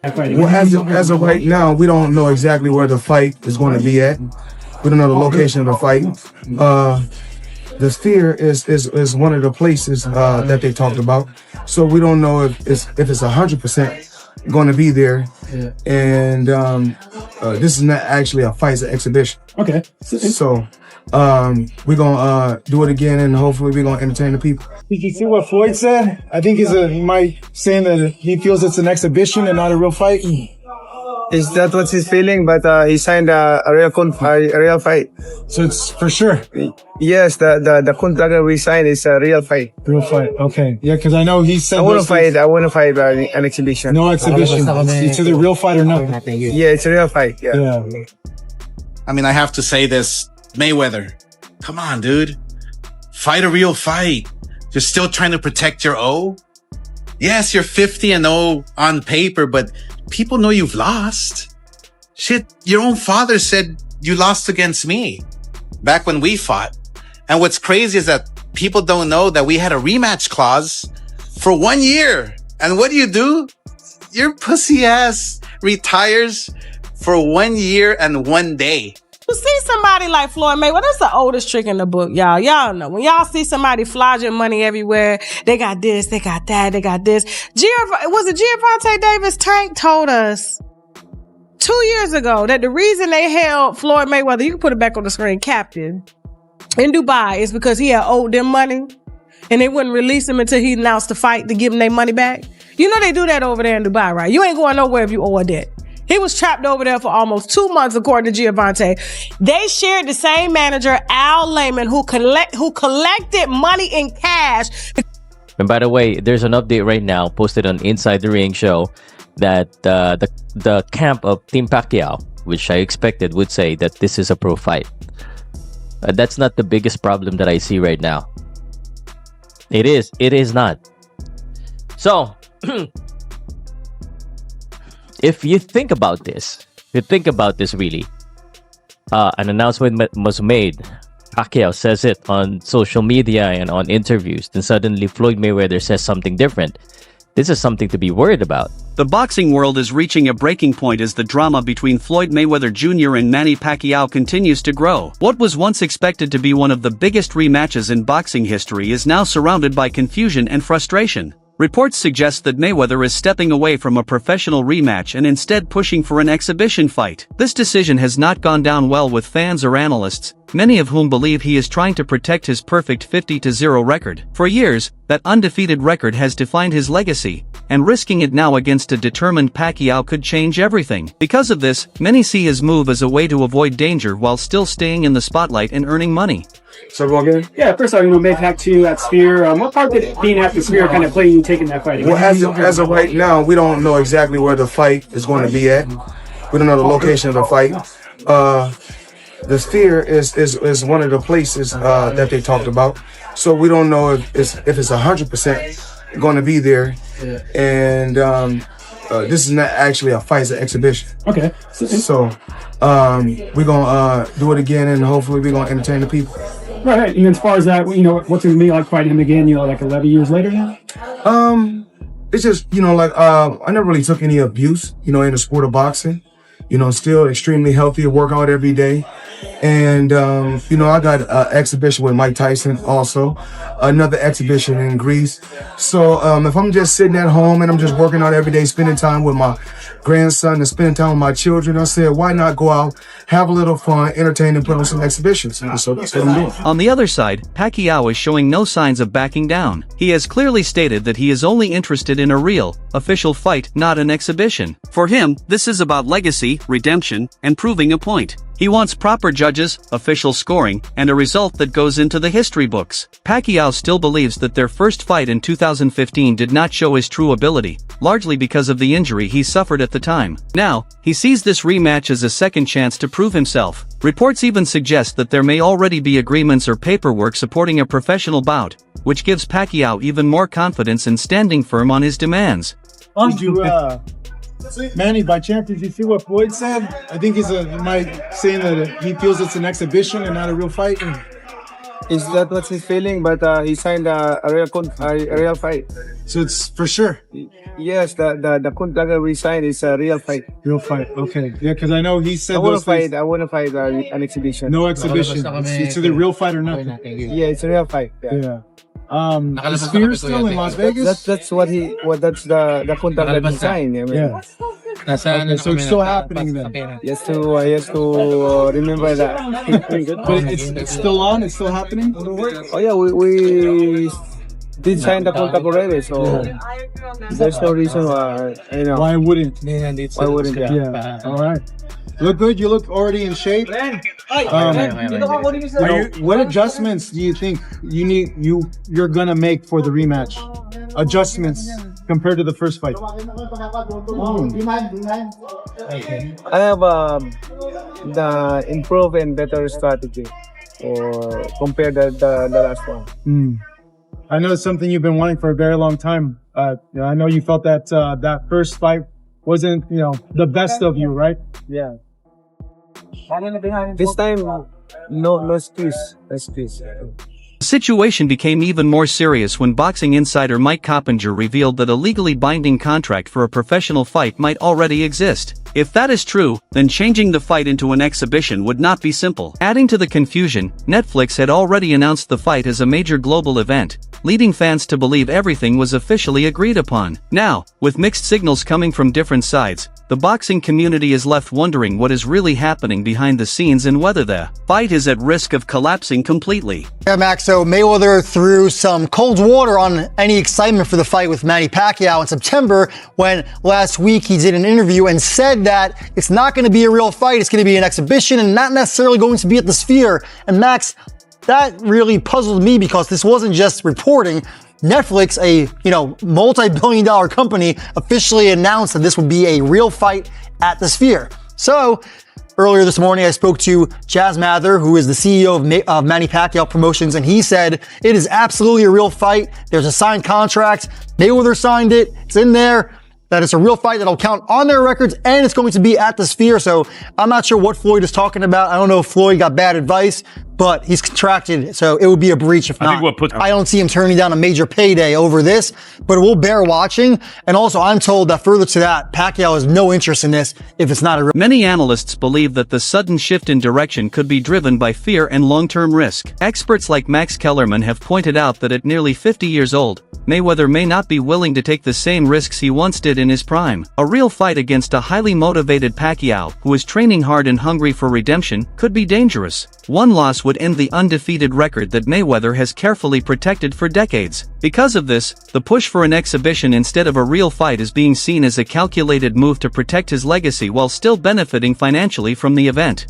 Well, as of right now, we don't know exactly where the fight is going to be at. We don't know the location of the fight. The Sphere is one of the places that they talked about. So we don't know if it's 100% going to be there. Yeah. And this is not actually a fight, it's an exhibition. Okay. So we're gonna do it again, and hopefully we're gonna entertain the people. Did you see what Floyd said? I think he might saying that he feels it's an exhibition and not a real fight. Is that what he's feeling? But he signed a real fight. So it's for sure. Yes, the contract we signed is a real fight. Real fight. Okay. Yeah, because I know he said I want to fight an exhibition. No exhibition. It's either real fight or nothing. Yeah, it's a real fight. Yeah. I mean, I have to say this, Mayweather. Come on, dude. Fight a real fight. You're still trying to protect your O. Yes, you're 50-0 on paper, but people know you've lost. Shit, your own father said you lost against me back when we fought. And what's crazy is that people don't know that we had a rematch clause for 1 year. And what do? Your pussy ass retires for 1 year and 1 day. You see somebody like Floyd Mayweather, that's the oldest trick in the book, y'all. Y'all know. When y'all see somebody flogging money everywhere, they got this, they got that, they got this. Was it Gervonta Davis? Tank told us 2 years ago that the reason they held Floyd Mayweather, you can put it back on the screen, captive in Dubai is because he had owed them money and they wouldn't release him until he announced the fight to give them their money back. You know they do that over there in Dubai, right? You ain't going nowhere if you owe a debt. He was trapped over there for almost 2 months, according to Gervonta. They shared the same manager, Al Layman, who collected money in cash. And by the way, there's an update right now posted on Inside the Ring show that the camp of Team Pacquiao, which I expected would say that this is a pro fight. That's not the biggest problem that I see right now. It is not. So, if you think about this really, an announcement was made. Pacquiao says it on social media and on interviews. Then suddenly Floyd Mayweather says something different. This is something to be worried about. The boxing world is reaching a breaking point as the drama between Floyd Mayweather Jr. and Manny Pacquiao continues to grow. What was once expected to be one of the biggest rematches in boxing history is now surrounded by confusion and frustration. Reports suggest that Mayweather is stepping away from a professional rematch and instead pushing for an exhibition fight. This decision has not gone down well with fans or analysts, many of whom believe he is trying to protect his perfect 50-0 record. For years, that undefeated record has defined his legacy, and risking it now against a determined Pacquiao could change everything. Because of this, many see his move as a way to avoid danger while still staying in the spotlight and earning money. So we'll get it? Yeah, first off, back to that Sphere. What part did being at the Sphere kind of play you taking that fight? Well, as of right now, we don't know exactly where the fight is going to be at. We don't know the location of the fight. The Sphere is one of the places that they talked about. So we don't know if it's 100% going to be there. Yeah. And this is not actually a fight, it's an exhibition. Okay. So we're gonna do it again, and hopefully we're gonna entertain the people. Right. And as far as that, what's it gonna be like fighting him again? Like 11 years later now. It's just I never really took any abuse, in the sport of boxing. Still extremely healthy, work out every day. And, I got an exhibition with Mike Tyson also, another exhibition in Greece. So if I'm just sitting at home and I'm just working out every day, spending time with my grandson and spending time with my children, I said, why not go out, have a little fun, entertain, and put on some exhibitions? And so that's what I'm doing. On the other side, Pacquiao is showing no signs of backing down. He has clearly stated that he is only interested in a real, official fight, not an exhibition. For him, this is about legacy, redemption, and proving a point. He wants proper judges, official scoring, and a result that goes into the history books. Pacquiao still believes that their first fight in 2015 did not show his true ability, largely because of the injury he suffered at the time. Now, he sees this rematch as a second chance to prove himself. Reports even suggest that there may already be agreements or paperwork supporting a professional bout, which gives Pacquiao even more confidence in standing firm on his demands. Manny, by chance, did you see what Floyd said? I think he's saying that he feels it's an exhibition and not a real fight. Is that what he's feeling? But he signed a real fight. So it's for sure. Yes, the contract that we signed is a real fight. Real fight. Okay. Yeah, because I know he said I want those to fight. things. I want to fight an exhibition. No exhibition. It's either real fight or nothing. Yeah, it's a real fight. Yeah. Yeah. Is Spear still in Las Vegas? That's that's the contract that he signed. I mean, Yeah. Okay, so it's still happening then. he has to remember that. But it's still on. It's still happening. Oh yeah, we did sign the contract already, so there's no reason why Why wouldn't? why wouldn't yeah. Yeah. All right. Look good. You look already in shape. What adjustments do you think you're gonna make for the rematch? Adjustments compared to the first fight. I have the improve and better strategy or compare the last one. I know it's something you've been wanting for a very long time. I know you felt that that first fight wasn't, the best of you, right? Yeah. This time, no squeeze. No squeeze. The situation became even more serious when boxing insider Mike Coppinger revealed that a legally binding contract for a professional fight might already exist. If that is true, then changing the fight into an exhibition would not be simple. Adding to the confusion, Netflix had already announced the fight as a major global event, leading fans to believe everything was officially agreed upon. Now, with mixed signals coming from different sides, the boxing community is left wondering what is really happening behind the scenes and whether the fight is at risk of collapsing completely. Yeah, Max, so Mayweather threw some cold water on any excitement for the fight with Manny Pacquiao in September when last week he did an interview and said that it's not going to be a real fight, it's going to be an exhibition and not necessarily going to be at the Sphere. And Max, that really puzzled me because this wasn't just reporting. Netflix, a multi-billion-dollar company, officially announced that this would be a real fight at the Sphere. So earlier this morning, I spoke to Chaz Mather, who is the CEO of Manny Pacquiao Promotions, and he said it is absolutely a real fight. There's a signed contract. Mayweather signed it. It's in there. That it's a real fight that'll count on their records, and it's going to be at the Sphere. So I'm not sure what Floyd is talking about. I don't know if Floyd got bad advice, but he's contracted, so it would be a breach if not. I don't see him turning down a major payday over this, but we'll bear watching. And also, I'm told that further to that, Pacquiao has no interest in this if it's not a real. Many analysts believe that the sudden shift in direction could be driven by fear and long-term risk. Experts like Max Kellerman have pointed out that at nearly 50 years old, Mayweather may not be willing to take the same risks he once did in his prime. A real fight against a highly motivated Pacquiao, who is training hard and hungry for redemption, could be dangerous. One loss would end the undefeated record that Mayweather has carefully protected for decades. Because of this, the push for an exhibition instead of a real fight is being seen as a calculated move to protect his legacy while still benefiting financially from the event.